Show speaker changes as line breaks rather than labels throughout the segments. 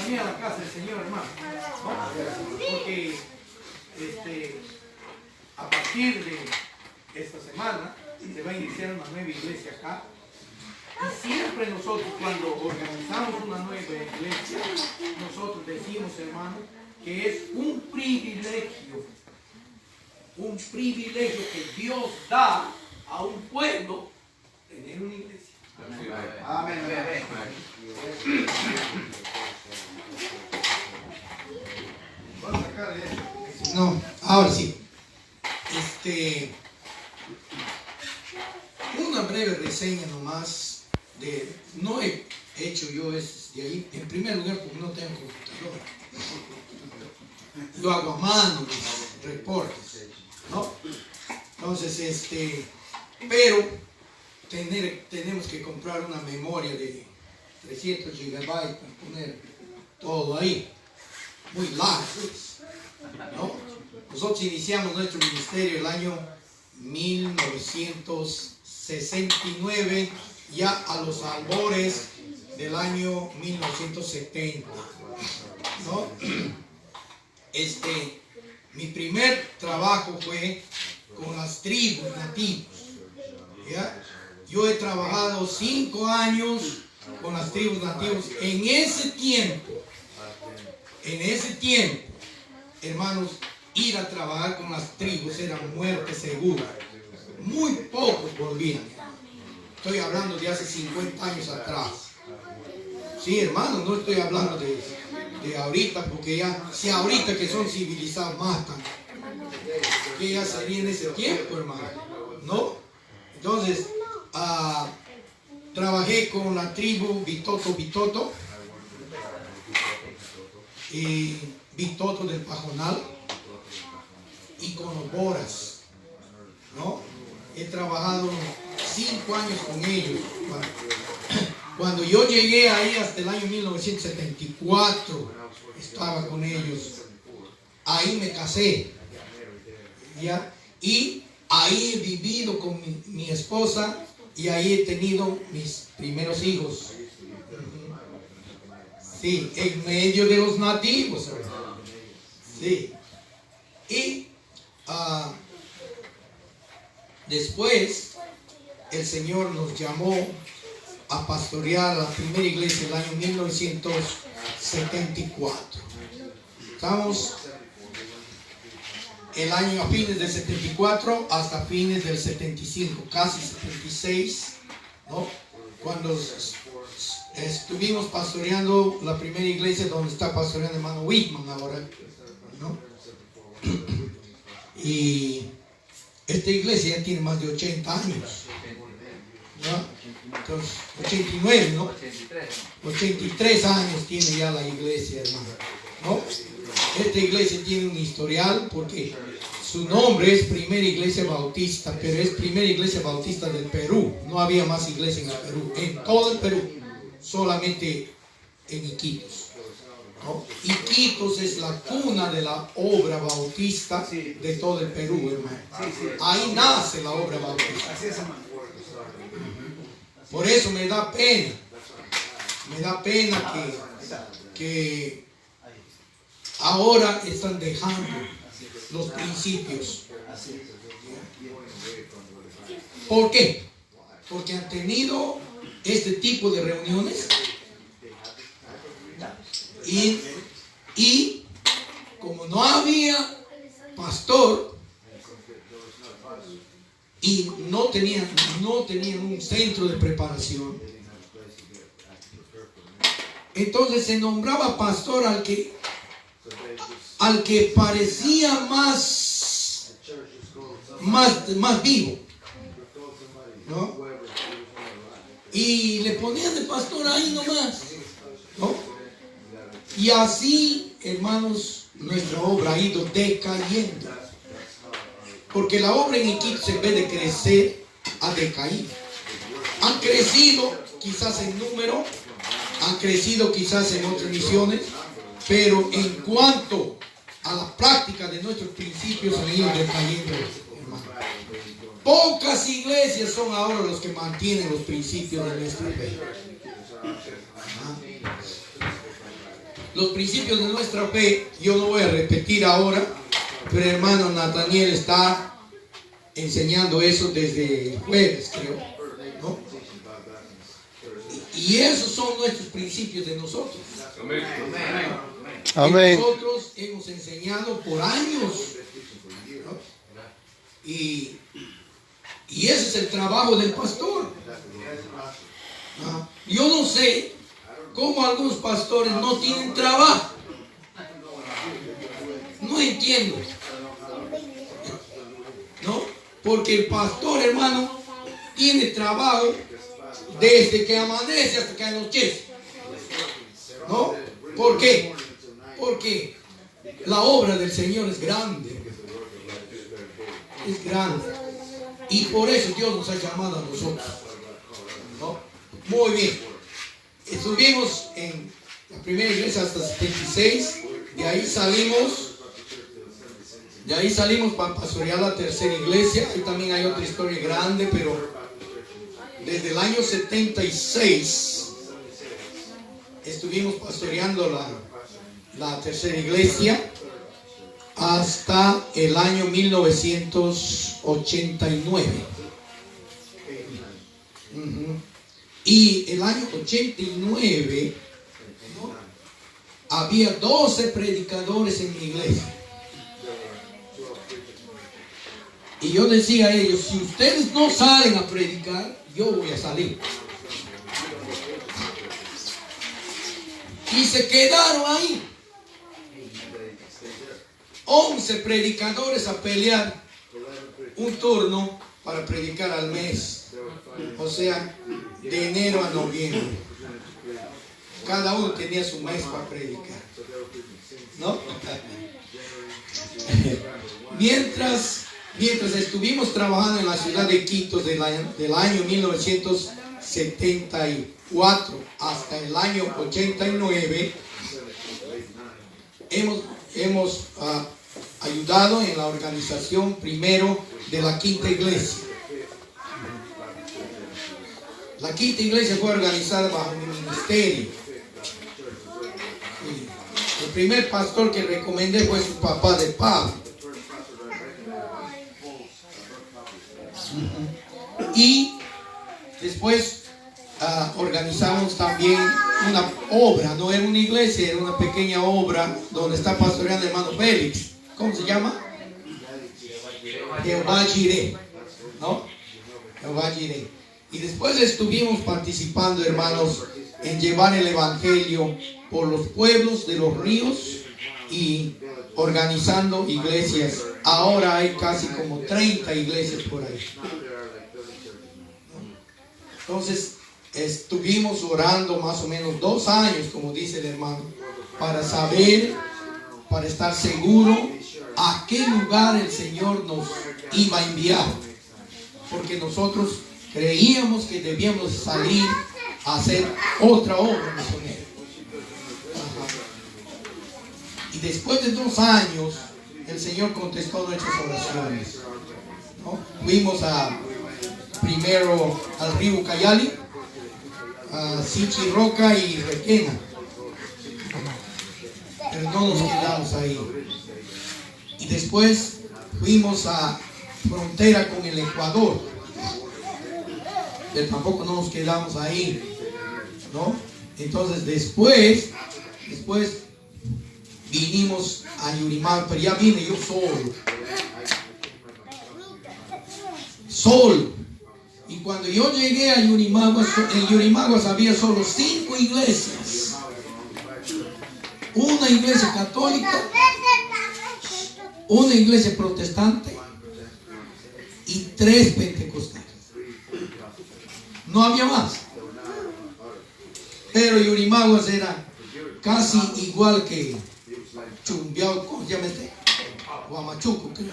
también a la casa del Señor, hermano, ¿no? Porque a partir de esta semana se va a iniciar una nueva iglesia acá. Y siempre nosotros, cuando organizamos una nueva iglesia, nosotros decimos, hermano, que es un privilegio que Dios da a un pueblo tener una iglesia. Amén. Vamos a sacar esto. No, ahora sí. Una breve reseña nomás. No he hecho yo de ahí, en primer lugar porque no tengo computadora. Yo hago a mano mis reportes, ¿no? Entonces, pero tenemos que comprar una memoria de 300 GB para poner todo ahí, muy largo, ¿no? Nosotros iniciamos nuestro ministerio el año 1969, ya a los albores del año 1970, ¿no? Mi primer trabajo fue con las tribus nativas, ¿ya? Yo he trabajado 5 años con las tribus nativas. En ese tiempo, hermanos, ir a trabajar con las tribus era muerte segura. Muy pocos volvían. Estoy hablando de hace 50 años atrás. Sí, hermano, no estoy hablando de ahorita, porque ya, si ahorita que son civilizados matan, que ya sería en ese tiempo, hermano, ¿no? Entonces, trabajé con la tribu Bitoto y Bitoto del Pajonal y con los Boras, ¿no? He trabajado 5 años con ellos. Cuando yo llegué ahí hasta el año 1974, estaba con ellos. Ahí me casé, ¿ya? Y ahí he vivido con mi esposa y ahí he tenido mis primeros hijos. Sí, en medio de los nativos. Sí. Y después el Señor nos llamó a pastorear la primera iglesia el año 1974. Estamos el año a fines del 74 hasta fines del 75, casi 76, ¿no? Cuando estuvimos pastoreando la primera iglesia donde está pastoreando el hermano Whitman ahora, ¿no? Y esta iglesia ya tiene más de 80 años, ¿no? Entonces, 89, ¿no? 83 años tiene ya la iglesia, hermano, ¿no? Esta iglesia tiene un historial porque su nombre es Primera Iglesia Bautista, pero es Primera Iglesia Bautista del Perú. No había más iglesia en el Perú, en todo el Perú, solamente en Iquitos, ¿no? Iquitos es la cuna de la obra bautista de todo el Perú, hermano. Ahí nace la obra bautista. Por eso me da pena que ahora están dejando los principios. ¿Por qué? Porque han tenido este tipo de reuniones y como no había pastor y no tenían un centro de preparación, entonces se nombraba pastor al que parecía más vivo, ¿no? Y le ponían de pastor ahí nomás, ¿no? Y así, hermanos, nuestra obra ha ido decayendo, porque la obra en Iquitos, en vez de crecer, ha decaído. Han crecido quizás en número, han crecido quizás en otras misiones, pero en cuanto a la práctica de nuestros principios han ido decayendo, hermano. Pocas iglesias son ahora los que mantienen los principios de nuestra fe. Los principios de nuestra fe, yo no voy a repetir ahora, pero hermano Nathaniel está enseñando eso desde el jueves, creo, ¿no? Y esos son nuestros principios de nosotros.
Amén.
Nosotros hemos enseñado por años, ¿no? Y ese es el trabajo del pastor, ¿no? Yo no sé cómo algunos pastores no tienen trabajo. No entiendo, ¿no? Porque el pastor, hermano, tiene trabajo desde que amanece hasta que anochece, ¿no? ¿Por qué? Porque la obra del Señor es grande. Es grande. Y por eso Dios nos ha llamado a nosotros, ¿no? Muy bien. Estuvimos en la primera iglesia hasta 76. De ahí salimos para pastorear la tercera iglesia. Ahí también hay otra historia grande, pero desde el año 76 estuvimos pastoreando la tercera iglesia hasta el año 1989. Y el año 89, ¿no?, había 12 predicadores en mi iglesia. Y yo decía a ellos, si ustedes no salen a predicar, yo voy a salir. Y se quedaron ahí 11 predicadores a pelear un turno para predicar al mes. O sea, de enero a noviembre. Cada uno tenía su mes para predicar, ¿no? Mientras estuvimos trabajando en la ciudad de Quito del año 1974 hasta el año 89, hemos ayudado en la organización primero de la quinta iglesia. La quinta iglesia fue organizada bajo mi ministerio. El primer pastor que recomendé fue su papá de Pablo. Y después organizamos también una obra, no era una iglesia, era una pequeña obra donde está pastoreando el hermano Félix. ¿Cómo se llama? Jehová Jireh, ¿no? Jehová Jireh. Y después estuvimos participando, hermanos, en llevar el evangelio por los pueblos de los ríos y organizando iglesias. Ahora hay casi como 30 iglesias por ahí. Entonces estuvimos orando más o menos 2 años, como dice el hermano, para saber, para estar seguro a qué lugar el Señor nos iba a enviar. Porque nosotros creíamos que debíamos salir a hacer otra obra misionera. Y después de 2 años, el Señor contestó nuestras oraciones, ¿no? Fuimos primero al río Ucayali, a Sichiroca y Requena. Pero no nos quedamos ahí. Y después fuimos a frontera con el Ecuador. Pero tampoco no nos quedamos ahí, ¿no? Entonces después vinimos a Yurimaguas, pero ya vine yo solo. Y cuando yo llegué a Yurimaguas, en Yurimaguas había solo 5 iglesias. Una iglesia católica, una iglesia protestante y 3 pentecostales. No había más. Pero Yurimaguas era casi igual que Chumbiao, ¿cómo se llama este? Huamachuco, creo.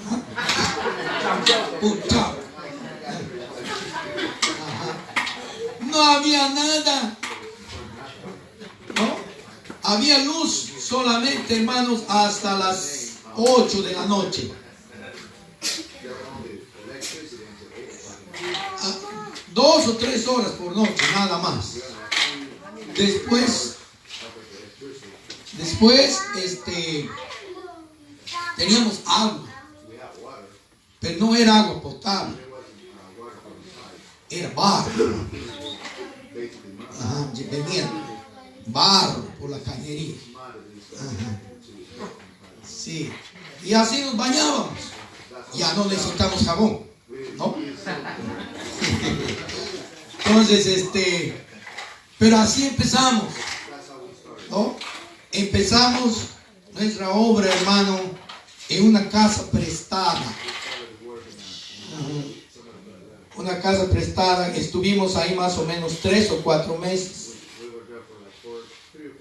Punchao. No había nada, ¿no? Había luz solamente, hermanos, hasta las 8 de la noche. 2 o 3 horas por noche, nada más. Después Después, teníamos agua, pero no era agua potable, era barro. Ajá, venía barro por la cañería. Ajá. Sí, y así nos bañábamos. Ya no necesitamos jabón, ¿no? Entonces, pero así empezamos, ¿no? Empezamos nuestra obra, hermano, en una casa prestada. Una casa prestada. Estuvimos ahí más o menos 3 o 4 meses.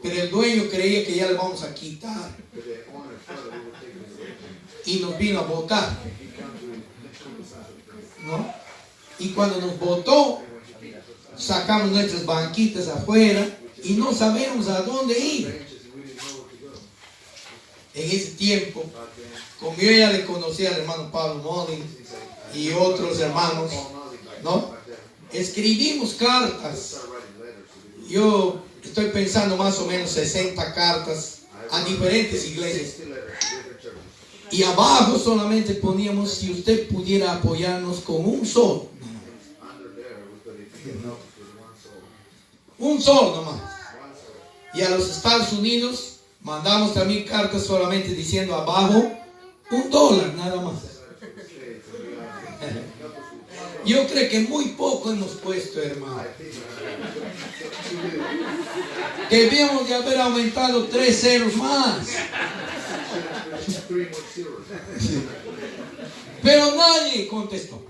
Pero el dueño creía que ya le vamos a quitar. Y nos vino a botar, ¿no? Y cuando nos botó, sacamos nuestras banquitas afuera y no sabemos a dónde ir. En ese tiempo, como yo ya le conocía al hermano Pablo Molin y otros hermanos, ¿no? Escribimos cartas. Yo estoy pensando más o menos 60 cartas a diferentes iglesias. Y abajo solamente poníamos: si usted pudiera apoyarnos con un sol. Un sol nomás. Y a los Estados Unidos mandamos también cartas solamente diciendo abajo $1 nada más. Yo creo que muy poco hemos puesto, hermano. Debíamos de haber aumentado 3 ceros más. Pero nadie contestó.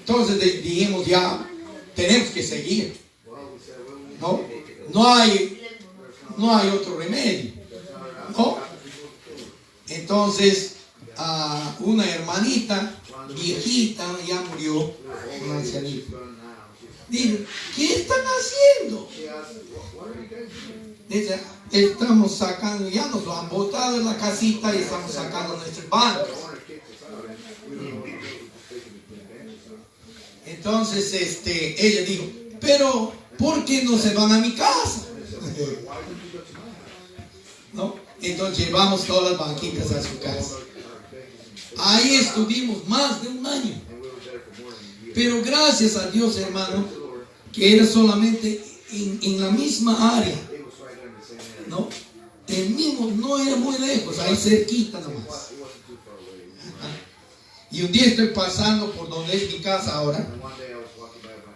Entonces dijimos: ya tenemos que seguir. No hay otro remedio, ¿no? Entonces, una hermanita viejita, ya murió, una ancianita, dice: ¿qué están haciendo? Dice: estamos sacando, ya nos lo han botado en la casita y estamos sacando nuestros bancos. Entonces, ella dijo: pero ¿por qué no se van a mi casa? ¿No? Entonces llevamos todas las banquitas a su casa. Ahí estuvimos más de un año. Pero gracias a Dios, hermano, que era solamente en la misma área, ¿no? El mismo, no era muy lejos, ahí cerquita nomás. Y un día estoy pasando por donde es mi casa ahora,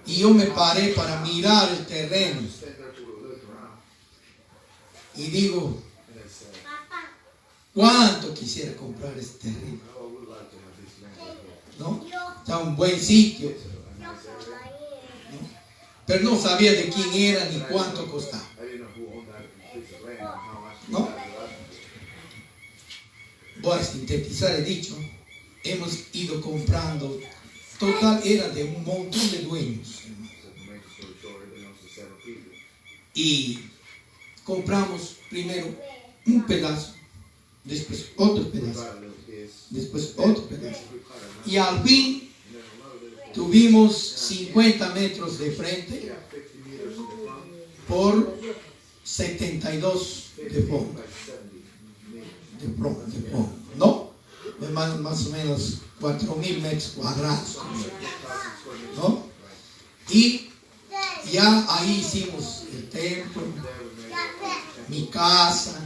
y yo me paré para mirar el terreno. Y digo: ¿cuánto quisiera comprar este terreno? ¿No? Está un buen sitio, ¿no? Pero no sabía de quién era ni cuánto costaba, ¿no? Voy a sintetizar el dicho. Hemos ido comprando. Total, era de un montón de dueños. Y compramos primero un pedazo, después otro pedazo, después otro pedazo. Y al fin tuvimos 50 metros de frente por 72 de fondo. ¿No? Más o menos 4.000 metros cuadrados, ¿no? Y ya ahí hicimos el templo, mi casa,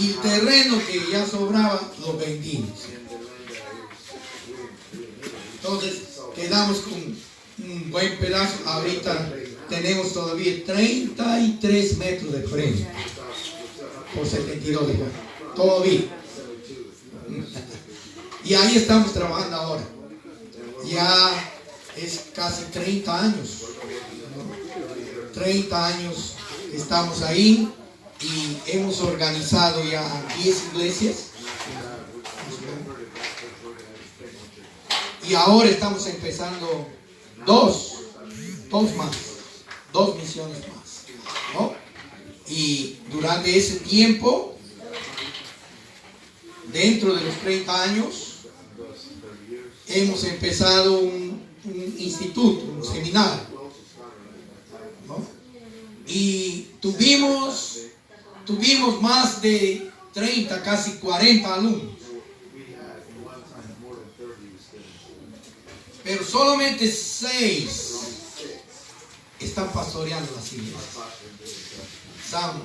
y el terreno que ya sobraba lo vendimos. Entonces quedamos con un buen pedazo. Ahorita tenemos todavía 33 metros de frente por 72 de fondo. Todavía. Y ahí estamos trabajando ahora. Ya es casi 30 años. 30 años que estamos ahí y hemos organizado ya 10 iglesias. Y ahora estamos empezando dos misiones más, ¿no? Y durante ese tiempo, dentro de los 30 años, hemos empezado un instituto, un seminario, ¿no? Y tuvimos tuvimos más de 30, casi 40 alumnos. Pero solamente 6 están pastoreando las iglesias. Están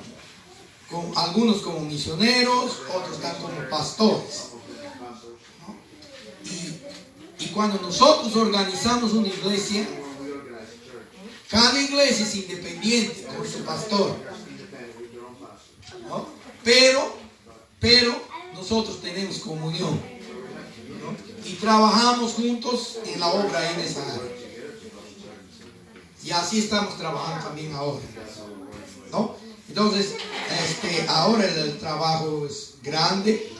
algunos como misioneros, otros están como pastores. ¿No? Y cuando nosotros organizamos una iglesia, cada iglesia es independiente con su pastor. ¿No? Pero nosotros tenemos comunión, ¿no? Y trabajamos juntos en la obra en esa área. Y así estamos trabajando también ahora, ¿no? Entonces, ahora el trabajo es grande,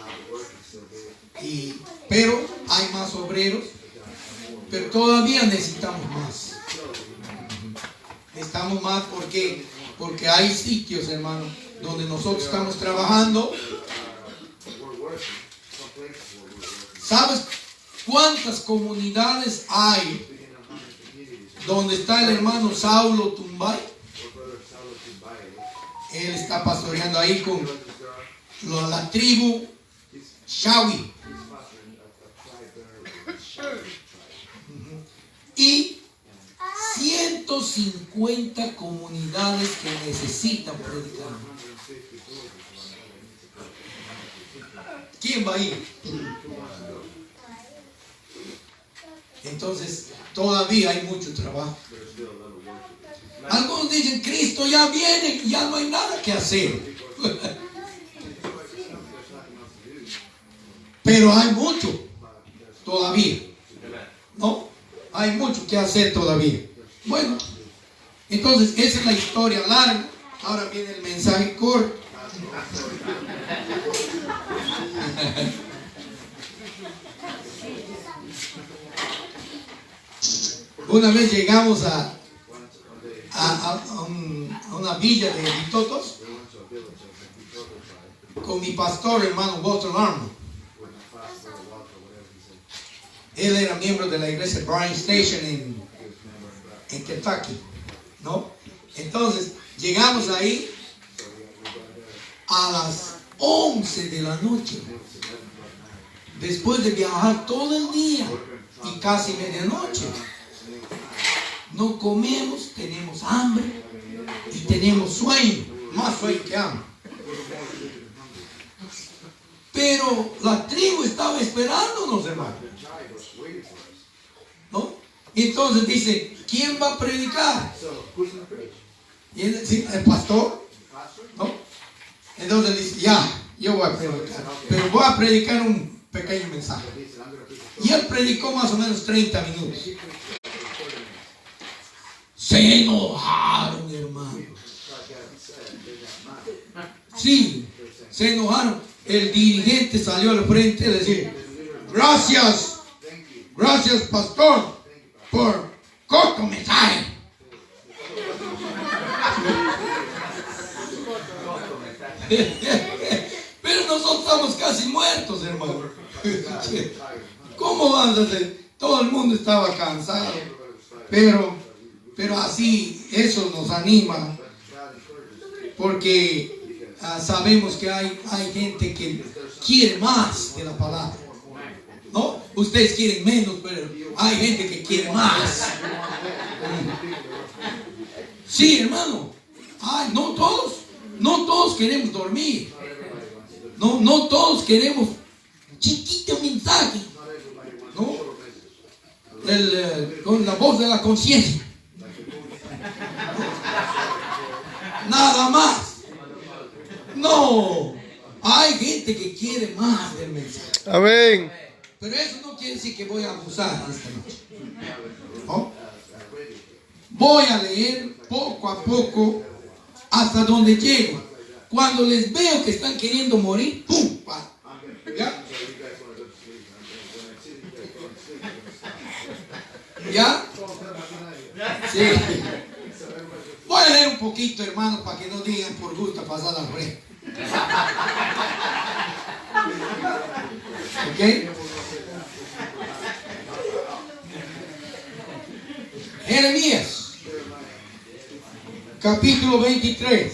pero hay más obreros, pero todavía necesitamos más. Necesitamos más porque hay sitios, hermano, donde nosotros estamos trabajando. ¿Sabes cuántas comunidades hay donde está el hermano Saulo Tumbay? Él está pastoreando ahí con la tribu Shawi. Y 150 comunidades que necesitan predicar. ¿Quién va a ir? Entonces, todavía hay mucho trabajo. Algunos dicen, Cristo ya viene y ya no hay nada que hacer. Pero hay mucho todavía, ¿no? Hay mucho que hacer todavía. Bueno, entonces esa es la historia larga. Ahora viene el mensaje corto. Una vez llegamos a una villa de Bitotos con mi pastor, hermano Walter Arnold. Él era miembro de la iglesia Bryan Station en Kentucky, ¿no? Entonces llegamos ahí a las 11 de la noche, después de viajar todo el día y casi medianoche. No comemos, tenemos hambre y tenemos sueño, más sueño que hambre. Pero la tribu estaba esperándonos, hermano, ¿no? Entonces dice, ¿quién va a predicar? Y él dice, ¿el pastor? ¿No? Entonces dice, ya, yo voy a predicar, pero voy a predicar un pequeño mensaje. Y él predicó más o menos 30 minutos. Se enojaron, hermano. Sí, se enojaron. El dirigente salió al frente y le dijo, gracias pastor, por corto mensaje. Pero nosotros estamos casi muertos, hermano. ¿Cómo vamos a hacer? Todo el mundo estaba cansado. Pero así, eso nos anima. Porque sabemos que hay gente que quiere más de la palabra, ¿no? Ustedes quieren menos, pero hay gente que quiere más. Sí, hermano. Ay, no todos queremos dormir. No todos queremos chiquito mensaje, ¿no? Con la voz de la conciencia. Nada más. No. Hay gente que quiere más del mensaje.
Amén.
Pero eso no quiere decir que voy a abusar esta noche, ¿no? Voy a leer poco a poco hasta donde llego. Cuando les veo que están queriendo morir, ¡pum! ¿Ya? ¿Ya? Sí. Voy a leer un poquito, hermano, para que no digan por gusto pasar la red. ¿Ok? Jeremías, capítulo 23.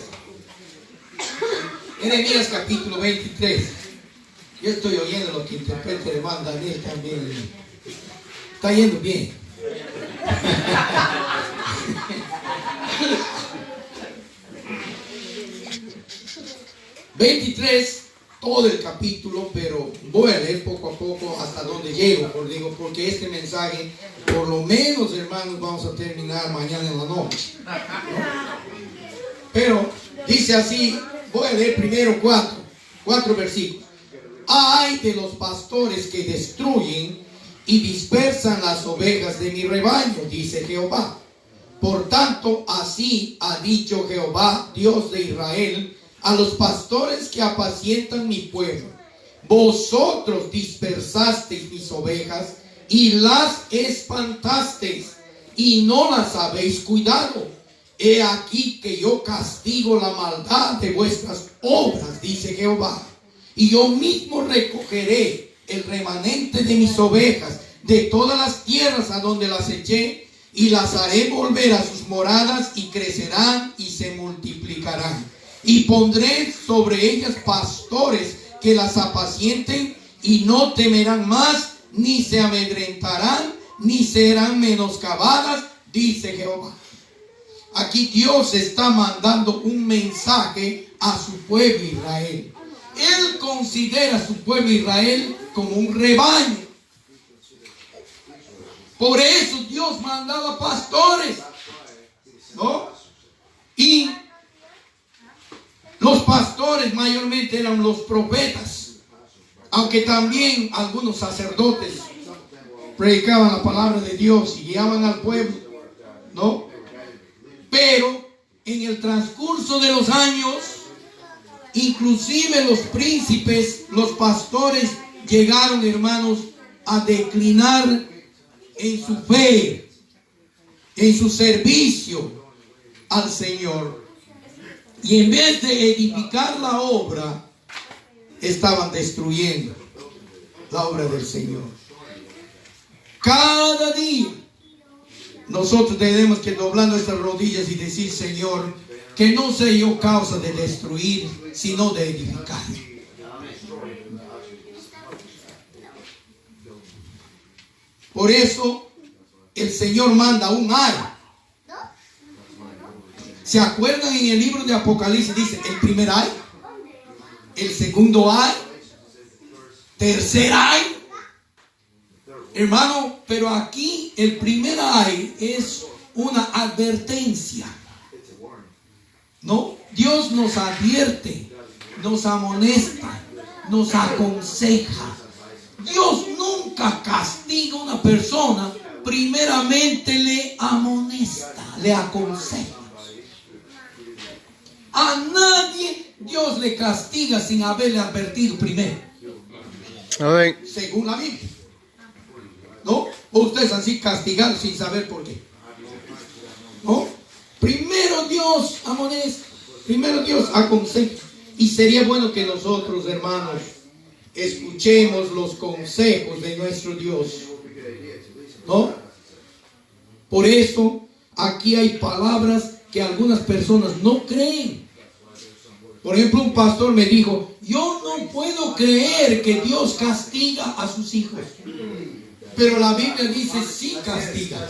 Jeremías capítulo 23. Yo estoy oyendo lo que interpreta el hermano Daniel también. Está yendo bien. 23, todo el capítulo, pero voy a leer poco a poco hasta donde llego, porque este mensaje, por lo menos, hermanos, vamos a terminar mañana en la noche, ¿no? Pero dice así, voy a leer primero cuatro versículos. Ay de los pastores que destruyen y dispersan las ovejas de mi rebaño, dice Jehová. Por tanto, así ha dicho Jehová, Dios de Israel, a los pastores que apacientan mi pueblo: vosotros dispersasteis mis ovejas y las espantasteis, y no las habéis cuidado. He aquí que yo castigo la maldad de vuestras obras, dice Jehová, y yo mismo recogeré el remanente de mis ovejas de todas las tierras a donde las eché, y las haré volver a sus moradas, y crecerán y se multiplicarán. Y pondré sobre ellas pastores que las apacienten, y no temerán más, ni se amedrentarán, ni serán menoscabadas, dice Jehová. Aquí Dios está mandando un mensaje a su pueblo Israel. Él considera a su pueblo Israel como un rebaño. Por eso Dios mandaba pastores, ¿no? Y los pastores mayormente eran los profetas, aunque también algunos sacerdotes predicaban la palabra de Dios y guiaban al pueblo, ¿no? Pero en el transcurso de los años, inclusive los príncipes, los pastores llegaron, hermanos, a declinar en su fe, en su servicio al Señor. Y en vez de edificar la obra, estaban destruyendo la obra del Señor. Cada día nosotros tenemos que doblar nuestras rodillas y decir: Señor, que no sea yo causa de destruir, sino de edificar. Por eso el Señor manda un ay. ¿Se acuerdan? En el libro de Apocalipsis dice el primer ay, el segundo ay, tercer ay. Hermano, pero aquí el primer ay es una advertencia, ¿no? Dios nos advierte, nos amonesta, nos aconseja. Dios nunca castiga a una persona, primeramente le amonesta, le aconseja. A nadie Dios le castiga sin haberle advertido primero. Amén. Según la Biblia, ¿no? O ustedes han sido castigados sin saber por qué, ¿no? Primero Dios amonesta, primero Dios aconseja. Y sería bueno que nosotros, hermanos, escuchemos los consejos de nuestro Dios, ¿no? Por eso aquí hay palabras que algunas personas no creen. Por ejemplo, un pastor me dijo: yo no puedo creer que Dios castiga a sus hijos. Pero la Biblia dice sí castiga.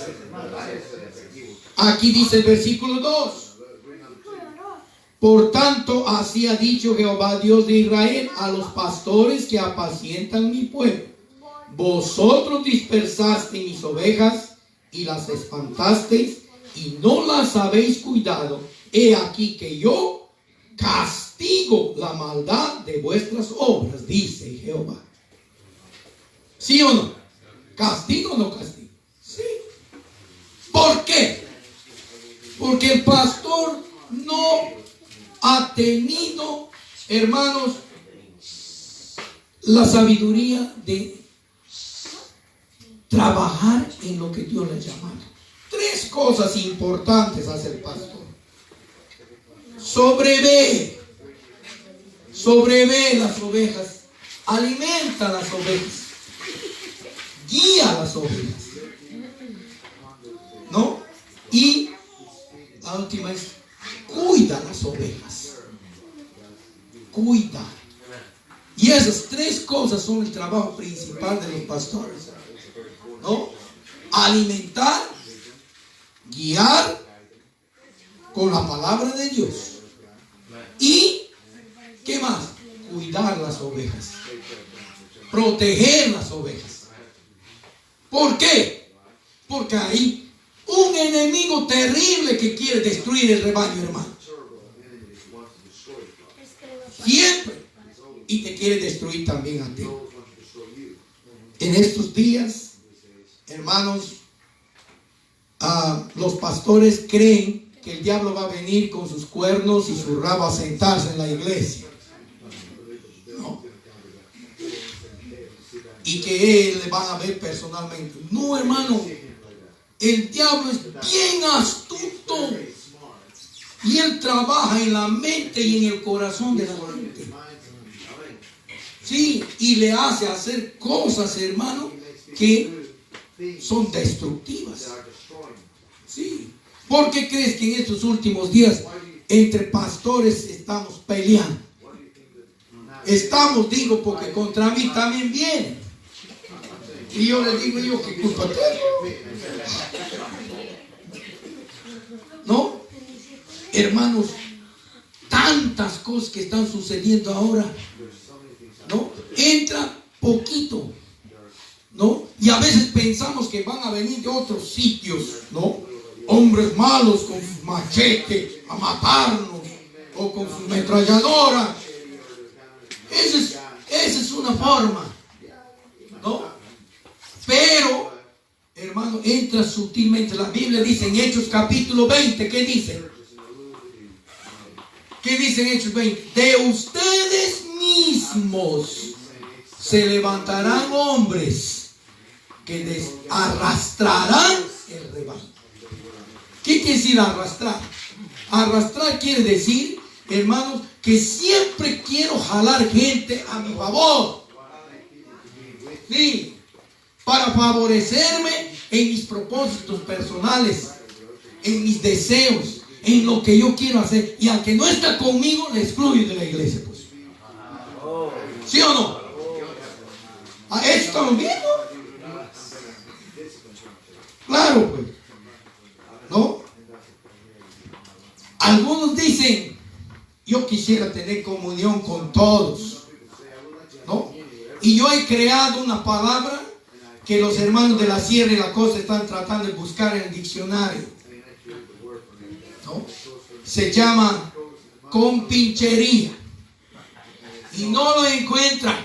Aquí dice el versículo 2: por tanto, así ha dicho Jehová, Dios de Israel, a los pastores que apacientan mi pueblo: vosotros dispersasteis mis ovejas y las espantasteis, y no las habéis cuidado. He aquí que yo castigo la maldad de vuestras obras, dice Jehová. ¿Sí o no? ¿Castigo o no castigo? Sí. ¿Por qué? Porque el pastor no ha tenido, hermanos, la sabiduría de trabajar en lo que Dios le ha llamado. 3 cosas importantes hace el pastor. Sobrevee las ovejas, alimenta las ovejas, guía las ovejas, ¿no? Y la última es: cuida las ovejas. cuida. Y esas tres cosas son el trabajo principal de los pastores, ¿no? Alimentar, guiar con la palabra de Dios. Y, ¿qué más? Cuidar las ovejas. Proteger las ovejas. ¿Por qué? Porque hay un enemigo terrible que quiere destruir el rebaño, hermano. Siempre. Y te quiere destruir también a ti. En estos días, hermanos, los pastores creen que el diablo va a venir con sus cuernos y su rabo a sentarse en la iglesia. No. Y que él le van a ver personalmente. No, hermano. El diablo es bien astuto. Y él trabaja en la mente y en el corazón de la gente. Sí, y le hace hacer cosas, hermano, que son destructivas. Sí. ¿Por qué crees que en estos últimos días entre pastores estamos peleando? Estamos, digo, porque contra mí también vienen. Y yo les digo, yo, ¿qué culpa tengo? ¿No? Hermanos, tantas cosas que están sucediendo ahora, ¿no? Entra poquito, ¿no? Y a veces pensamos que van a venir de otros sitios, ¿no? Hombres malos con sus machetes a matarnos o con sus metralladoras. Esa es una forma, ¿no? Pero, hermano, entra sutilmente. La Biblia dice en Hechos capítulo 20, ¿qué dice? ¿Qué dice en Hechos 20? De ustedes mismos se levantarán hombres que arrastrarán el rebaño. ¿Qué quiere decir arrastrar? Arrastrar quiere decir, hermanos, que siempre quiero jalar gente a mi favor. Sí, para favorecerme en mis propósitos personales, en mis deseos, en lo que yo quiero hacer. Y al que no está conmigo, le excluyo de la iglesia, pues. ¿Sí o no? ¿A eso estamos viendo? Claro, pues. ¿No? Algunos dicen, yo quisiera tener comunión con todos, ¿no? Y yo he creado una palabra que los hermanos de la Sierra y la Costa están tratando de buscar en el diccionario, ¿no? Se llama compinchería. Y no lo encuentran.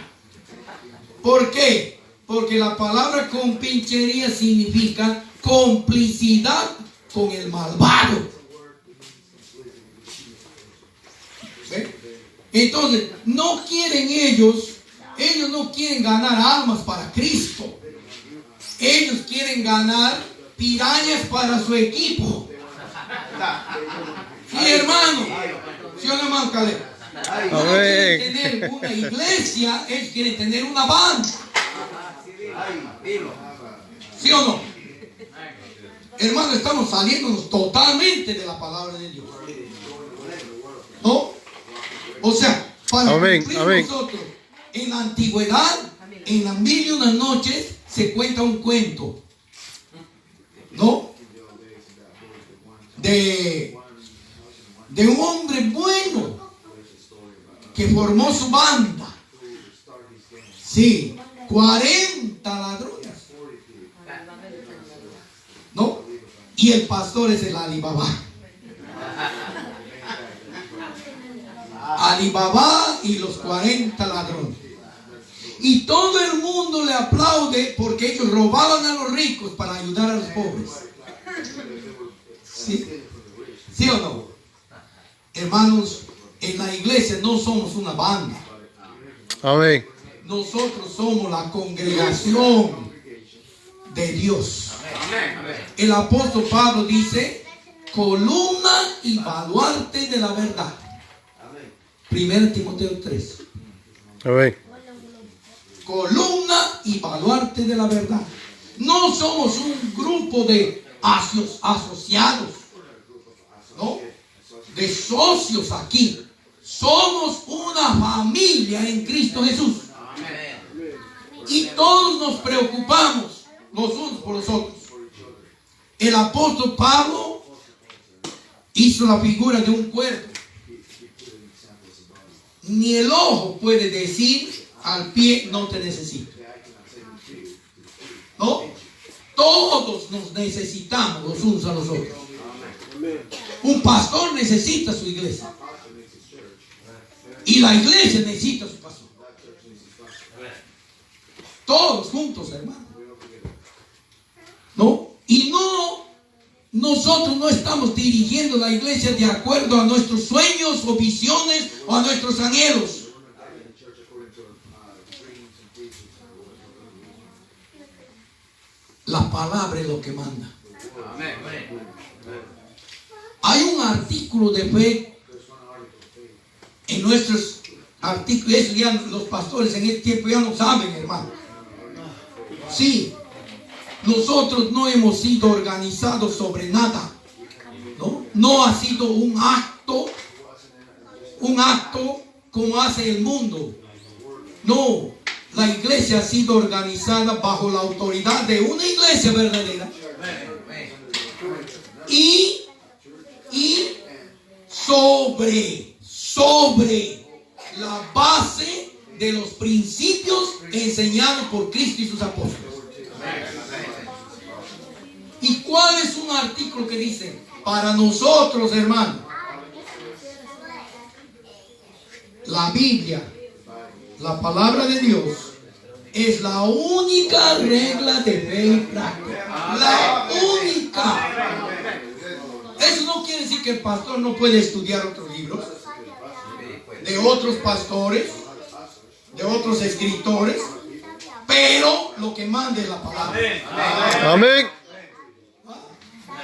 ¿Por qué? Porque la palabra compinchería significa complicidad con el malvado. ¿Ve? Entonces, no quieren ellos no quieren ganar almas para Cristo. Ellos quieren ganar pirañas para su equipo. Sí, hermano. ¿Sí o no, hermano Caleb? No quieren tener una iglesia, ellos quieren tener una banda. ¿Sí o no? Hermano, estamos saliéndonos totalmente de la palabra de Dios, ¿no? O sea, para cumplir nosotros, en la antigüedad, en las 1001 noches, se cuenta un cuento, ¿no? De un hombre bueno que formó su banda. Sí, 40 ladrones, ¿no? Y el pastor es el Alibaba. Alibaba y los 40 ladrones. Y todo el mundo le aplaude porque ellos robaban a los ricos para ayudar a los pobres. ¿Sí? ¿Sí o no? Hermanos, en la iglesia no somos una banda.
Amén.
Nosotros somos la congregación de Dios. El apóstol Pablo dice, columna y baluarte de la verdad. 1 Timoteo 3.
Amén.
Columna y baluarte de la verdad. No somos un grupo de asociados, ¿no? De socios aquí. Somos una familia en Cristo Jesús. Y todos nos preocupamos los unos por los otros. El apóstol Pablo hizo la figura de un cuerpo. Ni el ojo puede decir al pie, no te necesito. ¿No? Todos nos necesitamos los unos a los otros. Un pastor necesita su iglesia. Y la iglesia necesita su pastor. Todos juntos, hermano. ¿No? Y nosotros no estamos dirigiendo la iglesia de acuerdo a nuestros sueños o visiones o a nuestros anhelos. La palabra es lo que manda. Hay un artículo de fe en nuestros artículos. Eso ya los pastores en este tiempo ya no saben, hermano. Sí, nosotros no hemos sido organizados sobre nada. No ha sido un acto como hace el mundo. No, la iglesia ha sido organizada bajo la autoridad de una iglesia verdadera. Y sobre la base de los principios enseñados por Cristo y sus apóstoles. ¿Y cuál es un artículo que dice? Para nosotros, hermanos, la Biblia, la palabra de Dios, es la única regla de fe y práctica. La única. Eso no quiere decir que el pastor no puede estudiar otros libros de otros pastores, de otros escritores, pero lo que manda es la palabra.
Amén.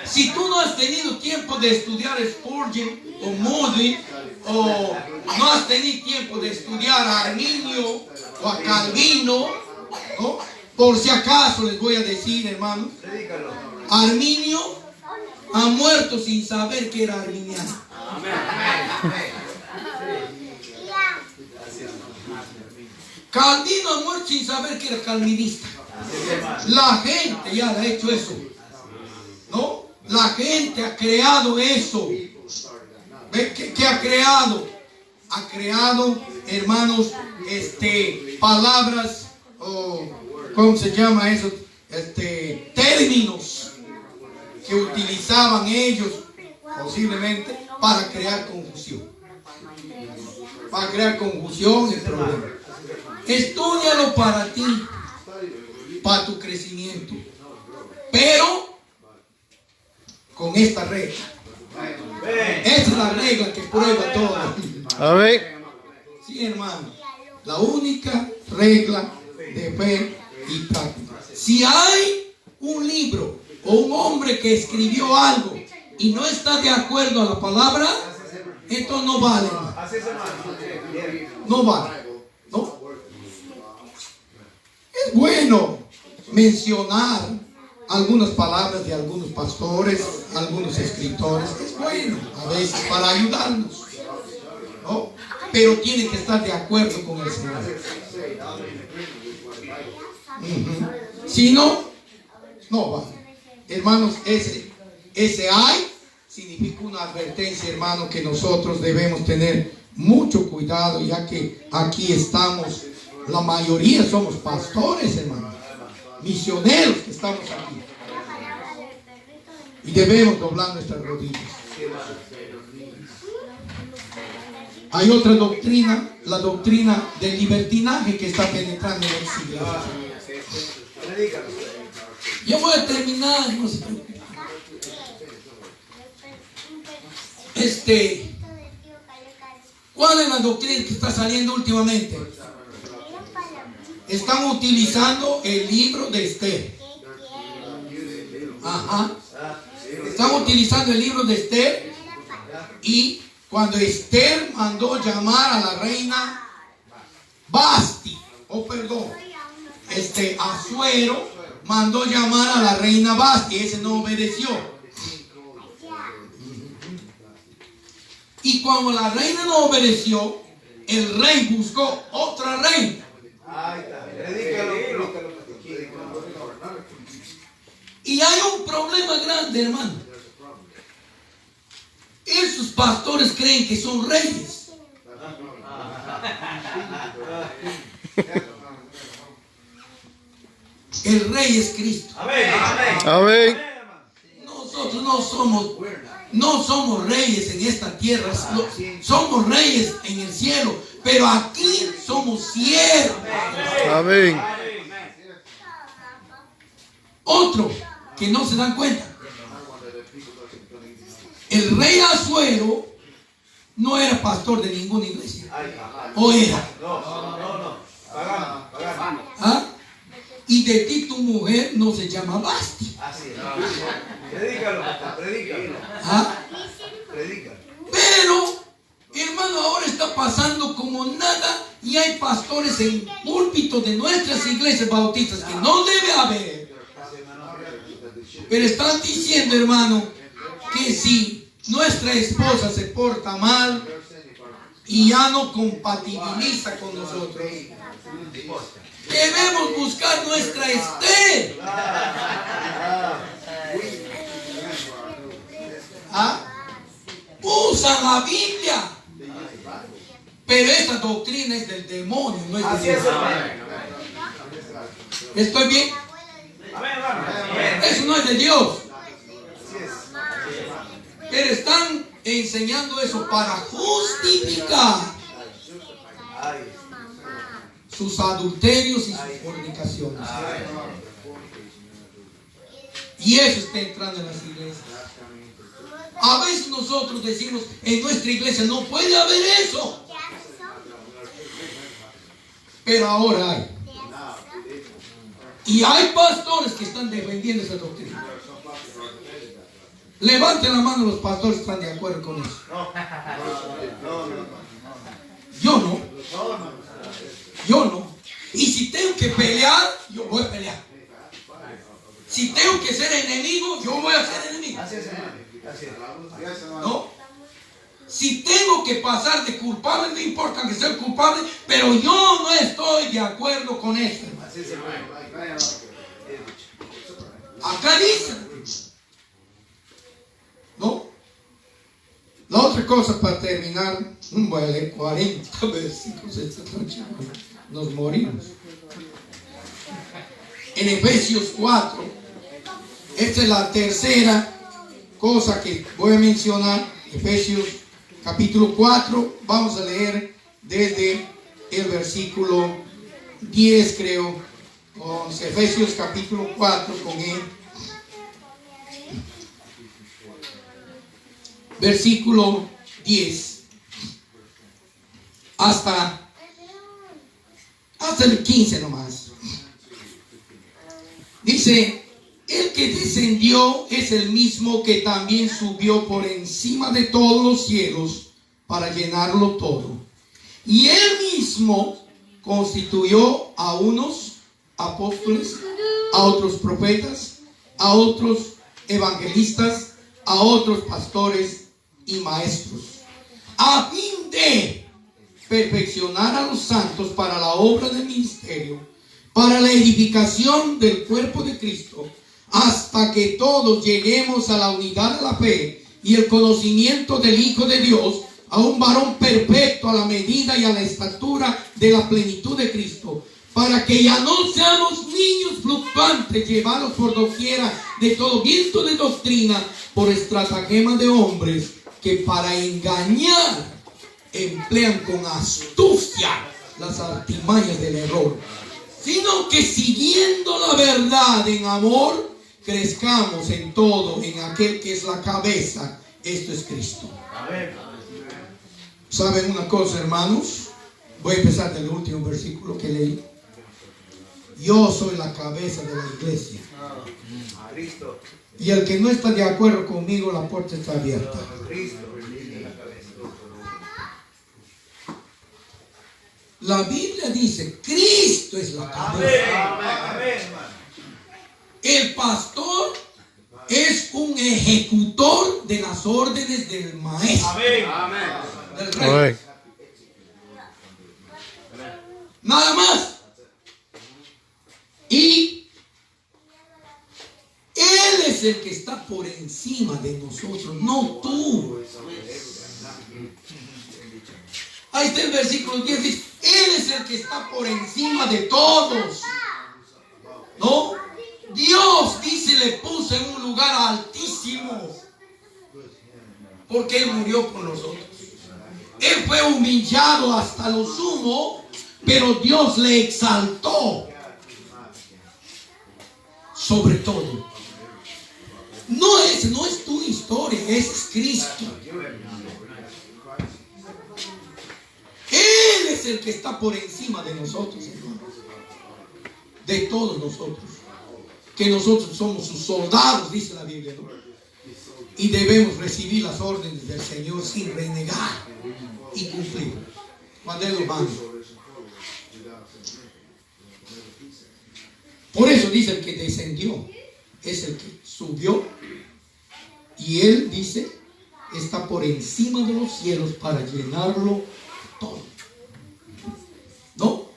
Si tú no has tenido tiempo de estudiar Spurgeon o Moody, o no has tenido tiempo de estudiar a Arminio o a Calvino, ¿no? Por si acaso les voy a decir, hermanos, Arminio ha muerto sin saber que era arminiano. Calvino ha muerto sin saber que era calvinista. La gente ya ha hecho eso, ¿no? La gente ha creado eso. ¿Ven qué ha creado? Ha creado, hermanos, palabras, ¿cómo se llama eso? Términos que utilizaban ellos posiblemente para crear confusión. Para crear confusión y problemas. Estúdialo para ti, para tu crecimiento. Pero con esta regla. Esta es la regla que prueba todo.
Amén.
Sí, hermano. La única regla de fe y práctica. Si hay un libro o un hombre que escribió algo y no está de acuerdo a la palabra, esto no vale. No vale. ¿No? Es bueno mencionar algunas palabras de algunos pastores, algunos escritores. Es bueno a veces para ayudarnos, ¿no? Pero tiene que estar de acuerdo con el Señor. Si no, no vale. Hermanos, ese hay significa una advertencia, hermano, que nosotros debemos tener mucho cuidado, ya que aquí estamos, la mayoría somos pastores, hermano, misioneros que estamos aquí, y debemos doblar nuestras rodillas. Hay otra doctrina, la doctrina del libertinaje, que está penetrando en las iglesias. Yo voy a terminar, no se preocupen. ¿Cuál es la doctrina que está saliendo últimamente? Están utilizando el libro de Esther. Ajá. Están utilizando el libro de Esther. Y cuando Esther mandó llamar a la reina Basti, Asuero mandó llamar a la reina Basti, ese no obedeció. Y cuando la reina no obedeció, el rey buscó otra reina. Y hay un problema grande, hermano. Esos pastores creen que son reyes. El rey es Cristo.
Amén.
Nosotros no somos reyes en esta tierra, somos reyes en el cielo, pero aquí somos siervos.
Amén.
Otro que no se dan cuenta: el rey Asuero no era pastor de ninguna iglesia. ¿O era? ¿Ah? Y de ti tu mujer no se llama Basti. ¿Ah? Pero, hermano, ahora está pasando como nada y hay pastores en púlpitos de nuestras iglesias bautistas que no debe haber. Pero están diciendo, hermano, que si nuestra esposa se porta mal y ya no compatibiliza con nosotros, debemos buscar nuestra Esther. ¿Ah? Usan la Biblia, pero esta doctrina es del demonio, no es de Dios. ¿Estoy bien? Eso no es de Dios. Pero están enseñando eso para justificar sus adulterios y sus fornicaciones. Y eso está entrando en las iglesias. A veces nosotros decimos, en nuestra iglesia no puede haber eso. Pero ahora hay. Y hay pastores que están defendiendo esa doctrina. Levanten la mano los pastores que están de acuerdo con eso. Yo no. Y si tengo que pelear, yo voy a pelear. Si tengo que ser enemigo, yo voy a ser enemigo. ¿No? Si tengo que pasar de culpable, no importa que sea culpable, pero yo no estoy de acuerdo con eso. Acá dice, ¿no? La otra cosa para terminar, voy a leer 40 versículos esta noche, nos morimos. En Efesios 4, esta es la tercera cosa que voy a mencionar. Efesios capítulo 4, vamos a leer desde el versículo 10, creo, 11. Efesios capítulo 4 con él. Versículo 10 hasta el 15 nomás. Dice: el que descendió es el mismo que también subió por encima de todos los cielos para llenarlo todo. Y él mismo constituyó a unos apóstoles, a otros profetas, a otros evangelistas, a otros pastores y maestros, a fin de perfeccionar a los santos para la obra del ministerio, para la edificación del cuerpo de Cristo, hasta que todos lleguemos a la unidad de la fe y el conocimiento del Hijo de Dios, a un varón perfecto a la medida y a la estatura de la plenitud de Cristo, para que ya no seamos niños fluctuantes, llevados por doquiera de todo viento de doctrina, por estratagema de hombres que para engañar emplean con astucia las artimañas del error, sino que siguiendo la verdad en amor, crezcamos en todo en aquel que es la cabeza, esto es Cristo. ¿Saben una cosa, hermanos? Voy a empezar del último versículo que leí. Yo soy la cabeza de la iglesia. Y el que no está de acuerdo conmigo, la puerta está abierta. La Biblia dice, Cristo es la cabeza. El pastor es un ejecutor de las órdenes del maestro, del rey. es el que está por encima de nosotros, no tú. Ahí está el versículo 10, dice, Él es el que está por encima de todos. ¿No? Dios, dice, le puso en un lugar altísimo. Porque Él murió por nosotros. Él fue humillado hasta lo sumo, pero Dios le exaltó sobre todo. No es tu historia, es Cristo. Él es el que está por encima de nosotros, hermanos. De todos nosotros. Que nosotros somos sus soldados, dice la Biblia, ¿no? Y debemos recibir las órdenes del Señor sin renegar y cumplir cuando Él lo manda. Por eso dice el que descendió es el que subió, y Él dice está por encima de los cielos para llenarlo todo. ¿No?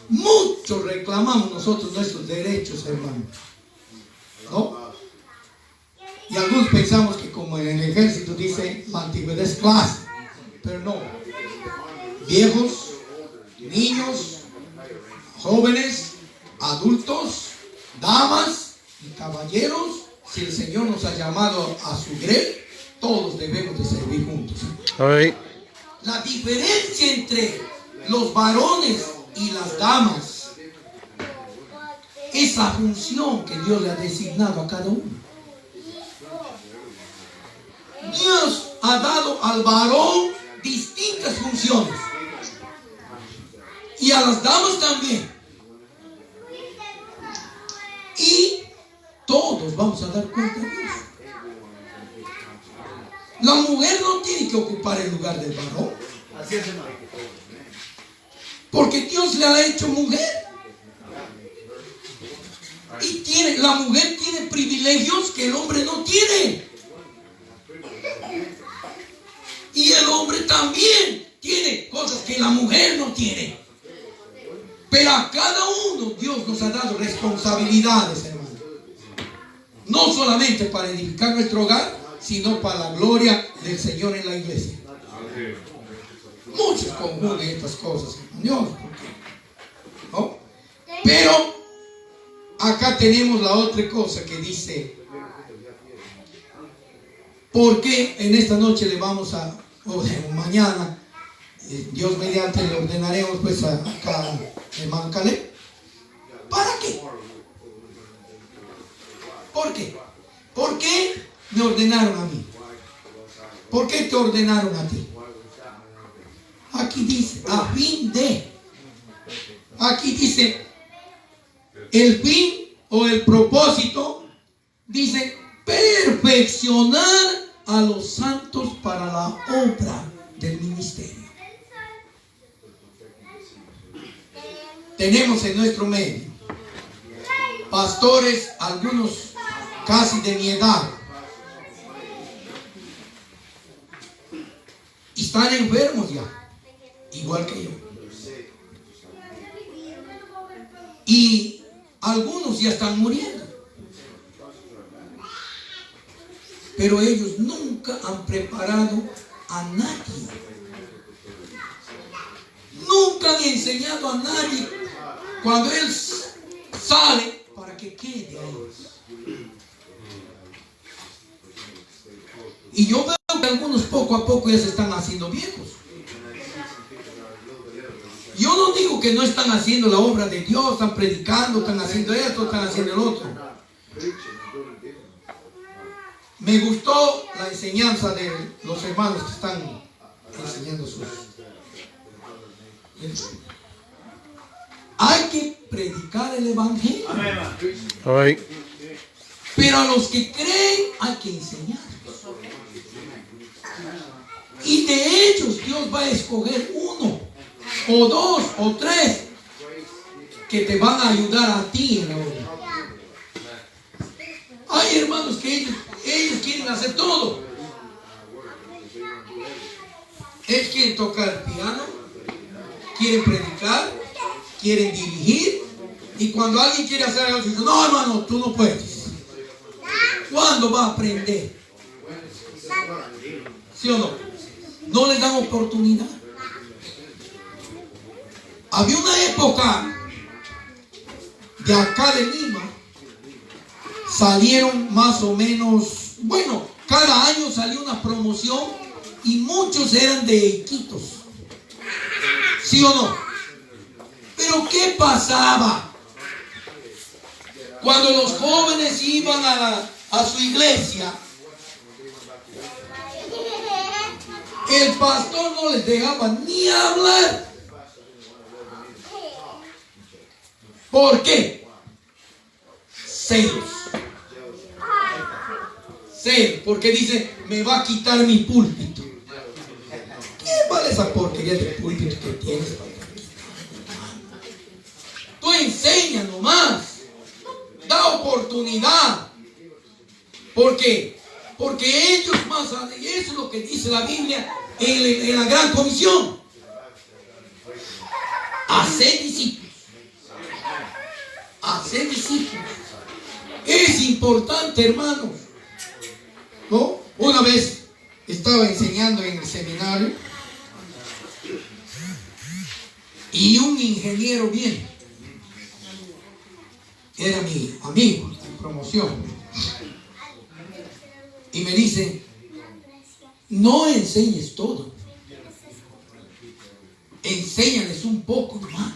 Mucho reclamamos nosotros nuestros derechos, hermanos. ¿No? Y algunos pensamos que como en el ejército dice la antigüedad es clase, pero no. Viejos, niños, jóvenes, adultos, damas y caballeros, si el Señor nos ha llamado a su grey, todos debemos de servir juntos.
Amén.
La diferencia entre los varones y las damas es la función que Dios le ha designado a cada uno. Dios ha dado al varón distintas funciones y a las damas también. Y todos vamos a dar cuenta de eso. La mujer no tiene que ocupar el lugar del varón.
Así es, hermano.
Porque Dios le ha hecho mujer. Y la mujer tiene privilegios que el hombre no tiene. Y el hombre también tiene cosas que la mujer no tiene. Pero a cada uno Dios nos ha dado responsabilidades, hermano. No solamente para edificar nuestro hogar, sino para la gloria del Señor en la iglesia. Muchos confunden estas cosas, Dios, ¿no? Pero acá tenemos la otra cosa que dice, porque en esta noche le vamos a, o mañana, Dios mediante, le ordenaremos pues acá, hermano Caleb. ¿Para qué? ¿Por qué? ¿Por qué me ordenaron a mí? ¿Por qué te ordenaron a ti? Aquí dice, a fin de. Aquí dice, el fin o el propósito, dice, perfeccionar a los santos para la obra del ministerio. Tenemos en nuestro medio pastores, algunos casi de mi edad, y están enfermos ya, igual que yo. Y algunos ya están muriendo. Pero ellos nunca han preparado a nadie. Nunca han enseñado a nadie cuando él sale para que quede ahí. Y yo veo que algunos poco a poco ya se están haciendo viejos. Yo no digo que no están haciendo la obra de Dios, están predicando, están haciendo esto, están haciendo el otro. Me gustó la enseñanza de los hermanos que están enseñando sus. Hay que predicar el evangelio.
Amén.
Pero a los que creen hay que enseñar. Y de ellos Dios va a escoger uno, o dos, o tres, que te van a ayudar a ti en la obra. Hay hermanos que ellos quieren hacer todo. Ellos quieren tocar el piano, quieren predicar, quieren dirigir, Y cuando alguien quiere hacer algo, dice, no, hermano, tú no puedes. ¿Cuándo va a aprender? ¿Sí o no? No les dan oportunidad. Había una época de acá de Lima, salieron más o menos, bueno, cada año salía una promoción y muchos eran de Iquitos. ¿Sí o no? Pero ¿qué pasaba? Cuando los jóvenes iban a su iglesia, el pastor no les dejaba ni hablar. ¿Por qué? Celos. Celos, porque dice, me va a quitar mi púlpito. ¿Qué vale esa porquería de púlpito que tienes? Tú enseña nomás. Da oportunidad. ¿Por qué? Porque ellos más, y eso es lo que dice la Biblia en la Gran Comisión. Hacer discípulos. Hacer discípulos. Es importante, hermanos. ¿No? Una vez estaba enseñando en el seminario y un ingeniero viene. Era mi amigo en promoción. Y me dice, no enseñes todo. Enséñales un poco más.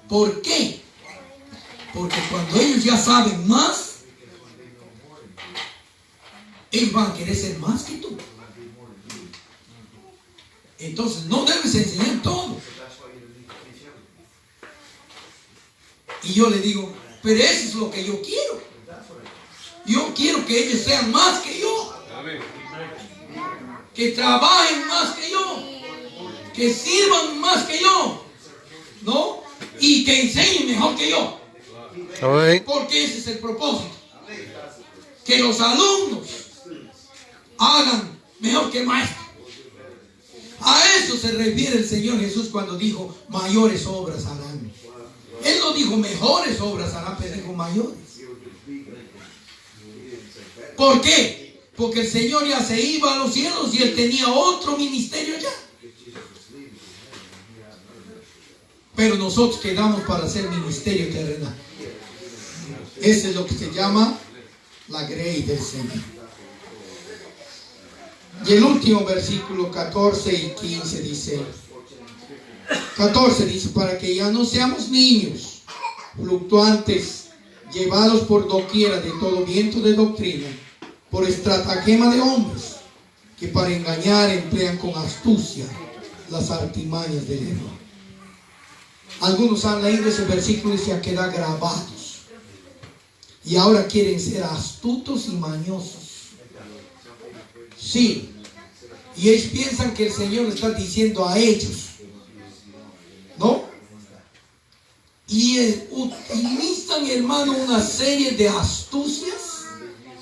¿Por qué? Porque cuando ellos ya saben más, ellos van a querer ser más que tú. Entonces no debes enseñar todo. Y yo le digo, pero eso es lo que yo quiero. Yo quiero que ellos sean más que yo. Que trabajen más que yo. Que sirvan más que yo. ¿No? Y que enseñen mejor que yo. Porque ese es el propósito. Que los alumnos hagan mejor que el maestro. A eso se refiere el Señor Jesús cuando dijo, mayores obras harán. Él no dijo mejores obras harán, pero dijo mayores. ¿Por qué? Porque el Señor ya se iba a los cielos y Él tenía otro ministerio ya. Pero nosotros quedamos para hacer ministerio terrenal. Ese es lo que se llama la grey del Señor. Y el último versículo 14 y 15 dice, 14 dice, para que ya no seamos niños, fluctuantes, llevados por doquiera de todo viento de doctrina, por estratagema de hombres, que para engañar emplean con astucia las artimañas del error. Algunos han leído ese versículo y se han quedado grabados. Y ahora quieren ser astutos y mañosos. Sí. Y ellos piensan que el Señor está diciendo a ellos, ¿no? Y utilizan, hermano, una serie de astucias,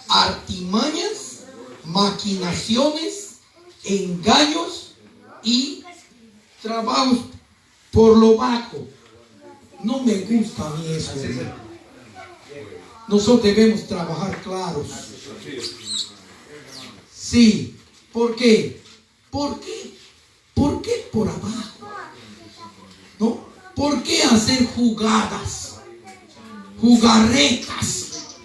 artimañas, maquinaciones, engaños y trabajos por lo bajo. No me gusta a mí eso, hermano. Nosotros debemos trabajar claros. Sí. ¿Por qué? ¿Por qué? ¿Por qué por abajo? ¿No? ¿Por qué hacer jugadas? Jugarretas.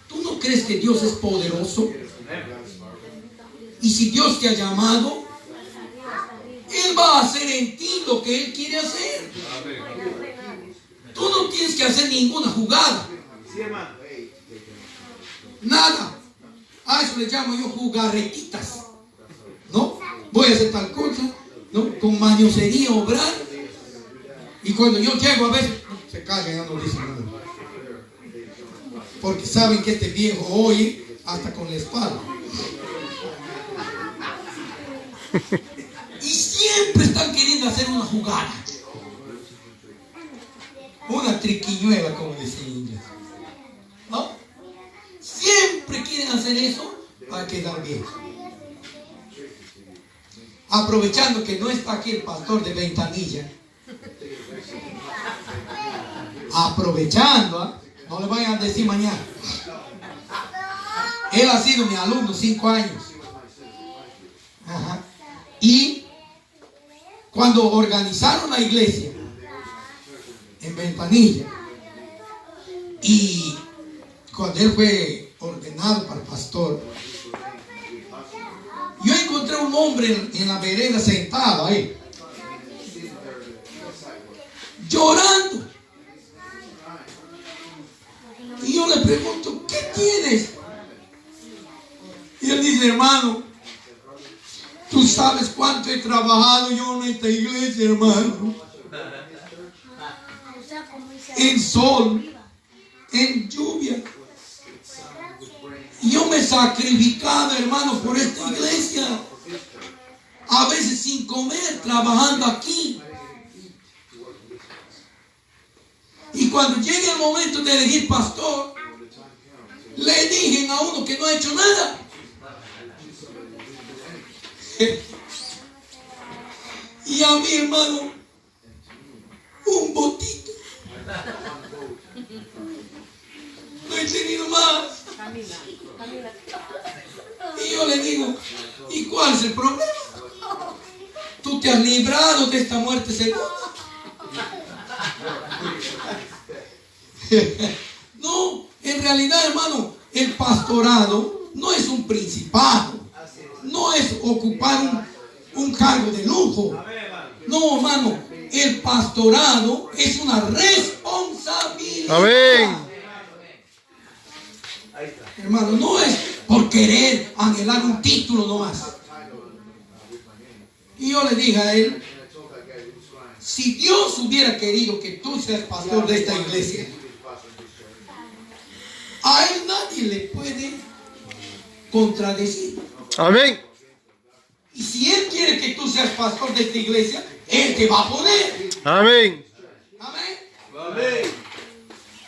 ¿Tú no crees que Dios es poderoso? Y si Dios te ha llamado, Él va a hacer en ti lo que Él quiere hacer. Tú no tienes que hacer ninguna jugada. Nada. A eso le llamo yo jugarretitas. ¿No? Voy a hacer tal cosa, ¿no? Con mañosería obrar. Y cuando yo llego a veces, se callan, ya no dicen nada. Porque saben que este viejo oye hasta con la espalda. Y siempre están queriendo hacer una jugada. Una triquiñuela, como dicen en inglés. ¿No? Siempre quieren hacer eso para quedar bien. Aprovechando que no está aquí el pastor de Ventanilla. aprovechando, ¿eh? No le vayan a decir mañana. Él ha sido mi alumno 5 años. Ajá. Y cuando organizaron la iglesia en Ventanilla, y cuando él fue ordenado para pastor, yo encontré un hombre en la vereda sentado ahí, llorando. Y yo le pregunto, ¿qué tienes? Y él dice, hermano, tú sabes cuánto he trabajado yo en esta iglesia, hermano. En sol, en lluvia. Y yo me he sacrificado, hermano, por esta iglesia. A veces sin comer, trabajando aquí. Y cuando llegue el momento de elegir pastor, le dije a uno que no ha hecho nada. Y a mi hermano, un botito. No he tenido más. Y yo le digo, ¿y cuál es el problema? Tú te has librado de esta muerte segura. No, en realidad, hermano, el pastorado no es un principado, no es ocupar un cargo de lujo. No, hermano, el pastorado es una responsabilidad.
Amén.
Hermano, no es por querer anhelar un título nomás. Y yo le dije a él, si Dios hubiera querido que tú seas pastor de esta iglesia, a él nadie le puede contradecir.
Amén.
Y si él quiere que tú seas pastor de esta iglesia, él te va a poner.
Amén.
Amén.
Amén.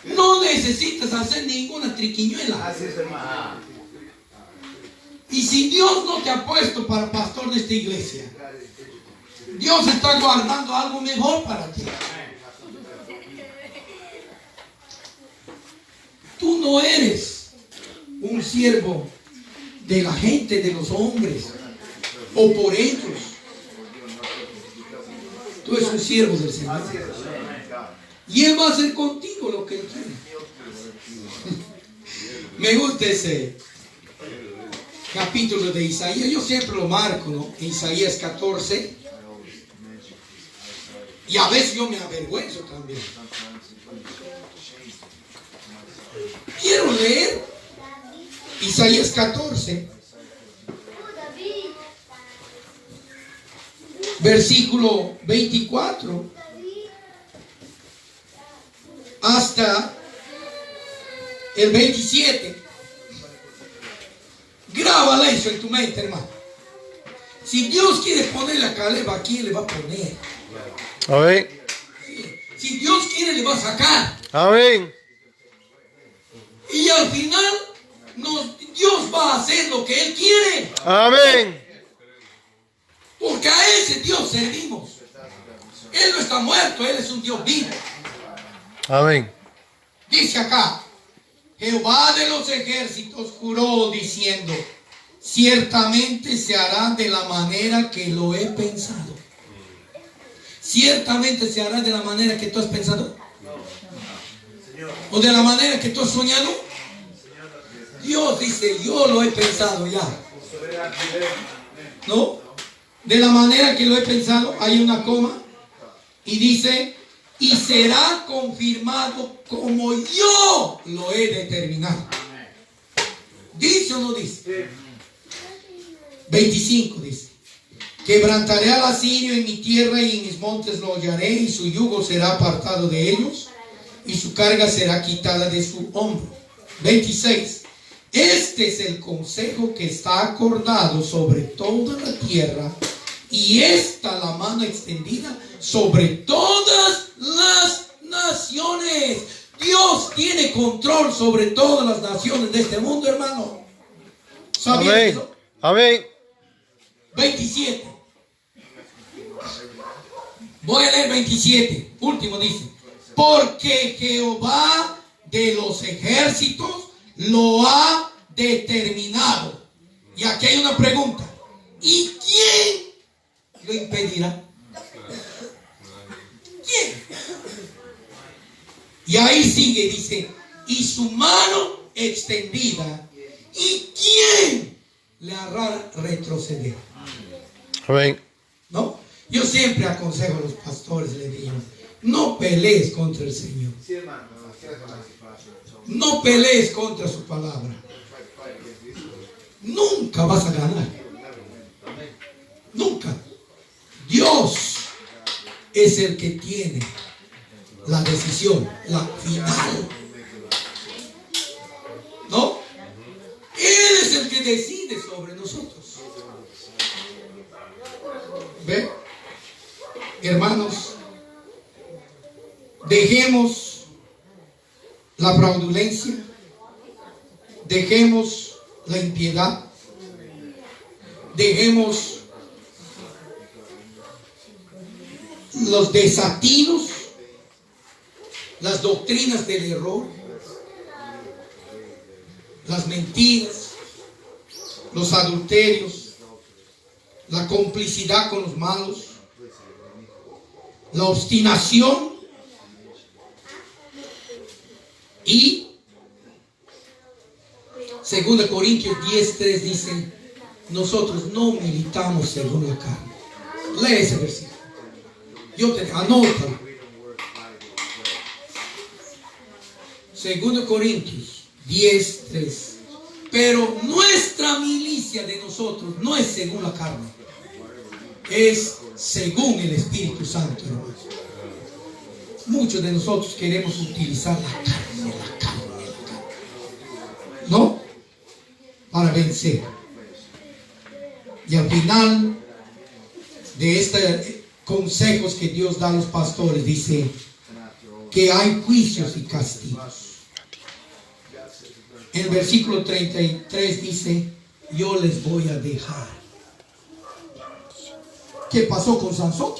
No necesitas hacer ninguna triquiñuela.
Así es, hermano.
Y si Dios no te ha puesto para pastor de esta iglesia, Dios está guardando algo mejor para ti. Tú no eres un siervo de la gente, de los hombres, o por ellos. Tú eres un siervo del Señor. Y Él va a hacer contigo lo que Él quiere. Me gusta ese capítulo de Isaías. Yo siempre lo marco, ¿no? Isaías 14. Y a veces yo me avergüenzo también. Quiero leer Isaías 14, versículo 24 hasta el 27. Grábala eso en tu mente, hermano. Si Dios quiere ponerle a Caleb aquí, le va a poner.
Amén.
Si Dios quiere, le va a sacar.
Amén.
Y al final, Dios va a hacer lo que Él quiere.
Amén.
Porque a ese Dios servimos. Él no está muerto, Él es un Dios vivo.
Amén.
Dice acá, Jehová de los ejércitos juró diciendo, ciertamente se hará de la manera que lo he pensado. Ciertamente se hará de la manera que tú has pensado. O de la manera que tú has soñado. Dios dice, yo lo he pensado ya. ¿No? De la manera que lo he pensado, hay una coma. Y dice, y será confirmado como yo lo he determinado. ¿Dice o no dice? 25 dice. Quebrantaré al asirio en mi tierra y en mis montes lo hollaré, y su yugo será apartado de ellos, y su carga será quitada de su hombro. 26. Este es el consejo que está acordado sobre toda la tierra, y esta la mano extendida sobre todas las naciones. Dios tiene control sobre todas las naciones de este mundo, hermano. ¿Sabías
Amén.
eso?
Amén.
27. Voy a leer 27. Último dice. porque Jehová de los ejércitos lo ha determinado. Y aquí hay una pregunta. ¿Y quién lo impedirá? ¿Quién? Y ahí sigue, dice, y su mano extendida, ¿y quién le hará retroceder?
Amén.
¿No? Yo siempre aconsejo a los pastores, les digo, no pelees contra el Señor. No pelees contra su palabra. Nunca vas a ganar. Nunca. Dios es el que tiene la decisión, la final. ¿No? Él es el que decide sobre nosotros. ¿Ve? Hermanos, dejemos la fraudulencia, dejemos la impiedad, dejemos los desatinos, las doctrinas del error, las mentiras, los adulterios, la complicidad con los malos, la obstinación y 2 Corintios 10:3 dice, nosotros no militamos según la carne. Lee ese versículo. Anótalo. 2 Corintios 10:3. Pero nuestra milicia de nosotros no es según la carne, es según el Espíritu Santo, hermanos. Muchos de nosotros queremos utilizar la carne, ¿no? Para vencer. Y al final de estos consejos que Dios da a los pastores, dice que hay juicios y castigos. En el versículo 33 dice, yo les voy a dejar. ¿Qué pasó con Sansón?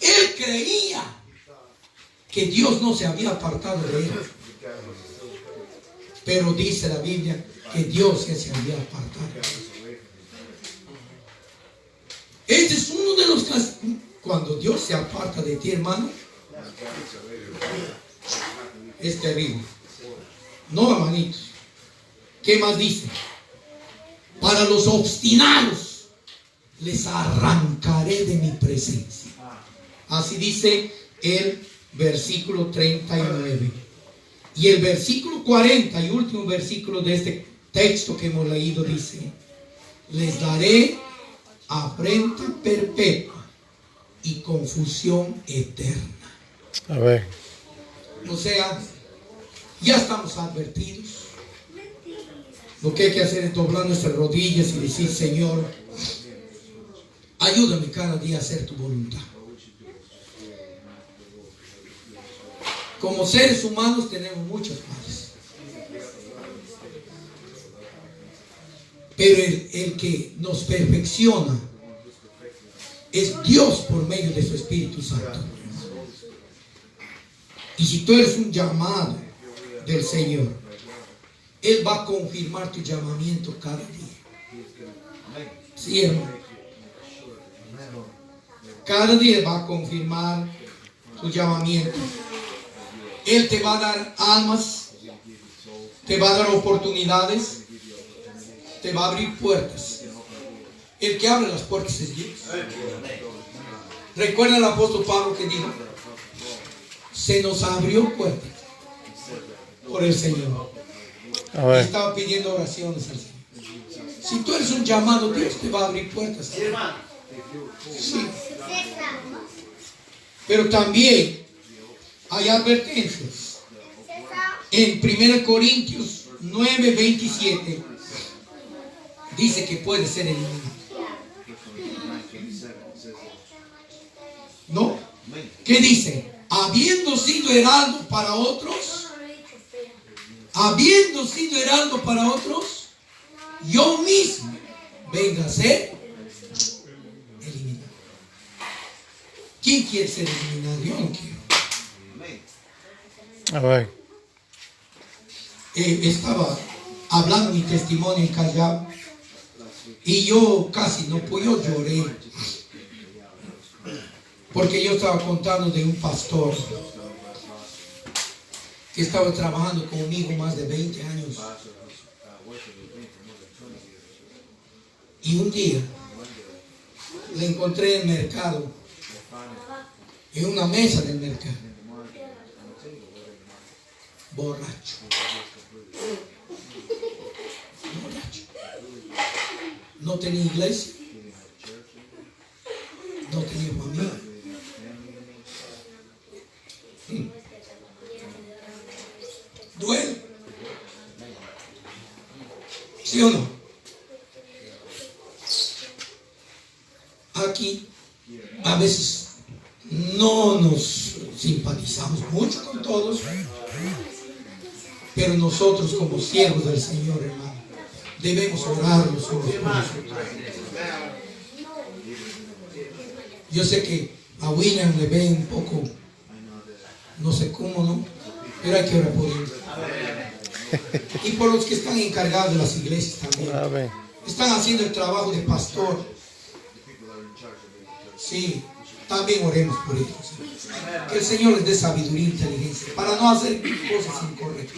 Él creía que Dios no se había apartado de él. Pero dice la Biblia que Dios ya se había apartado. Este es uno de los casos. Cuando Dios se aparta de ti, hermano, es terrible. No, hermanitos. ¿Qué más dice? Para los obstinados les arrancaré de mi presencia. Así dice el versículo 39. Y el versículo 40 y último versículo de este texto que hemos leído dice, les daré afrenta perpetua y confusión eterna.
A ver.
O sea, ya estamos advertidos. Lo que hay que hacer es doblar nuestras rodillas y decir, Señor, ayúdame cada día a hacer tu voluntad. Como seres humanos tenemos muchas fallas. Pero el que nos perfecciona es Dios por medio de su Espíritu Santo. Y si tú eres un llamado del Señor, Él va a confirmar tu llamamiento cada día. Sí, hermano. Cada día va a confirmar tu llamamiento. Él te va a dar almas, te va a dar oportunidades, te va a abrir puertas. El que abre las puertas es Dios. ¿Recuerda el apóstol Pablo que dijo? Se nos abrió puertas por el Señor. Estaba pidiendo oraciones al Señor. Si tú eres un llamado, Dios te va a abrir puertas. Sí. Pero también hay advertencias. En 1 Corintios 9:27 dice que puede ser eliminado. ¿No? ¿Qué dice? Habiendo sido heraldo para otros, yo mismo venga a ser eliminado. ¿Quién quiere ser eliminado? Yo no quiero.
Amén.
Estaba hablando mi testimonio en Callao y yo casi no pude, yo lloré porque yo estaba contando de un pastor que estaba trabajando conmigo más de 20 años y un día le encontré en el mercado, en una mesa del mercado, borracho. No tenía iglesia, no tenía familia. Duele. ¿Sí o no? Aquí a veces no nos simpatizamos mucho con todos, pero nosotros como siervos del Señor, hermano, debemos orar los unos por los otros. Yo sé que a William le ve un poco, no sé cómo, ¿no? Pero hay que orar por él. Y por los que están encargados de las iglesias también.
Amén.
Están haciendo el trabajo de pastor. Sí, también oremos por ellos. Que el Señor les dé sabiduría e inteligencia para no hacer cosas incorrectas.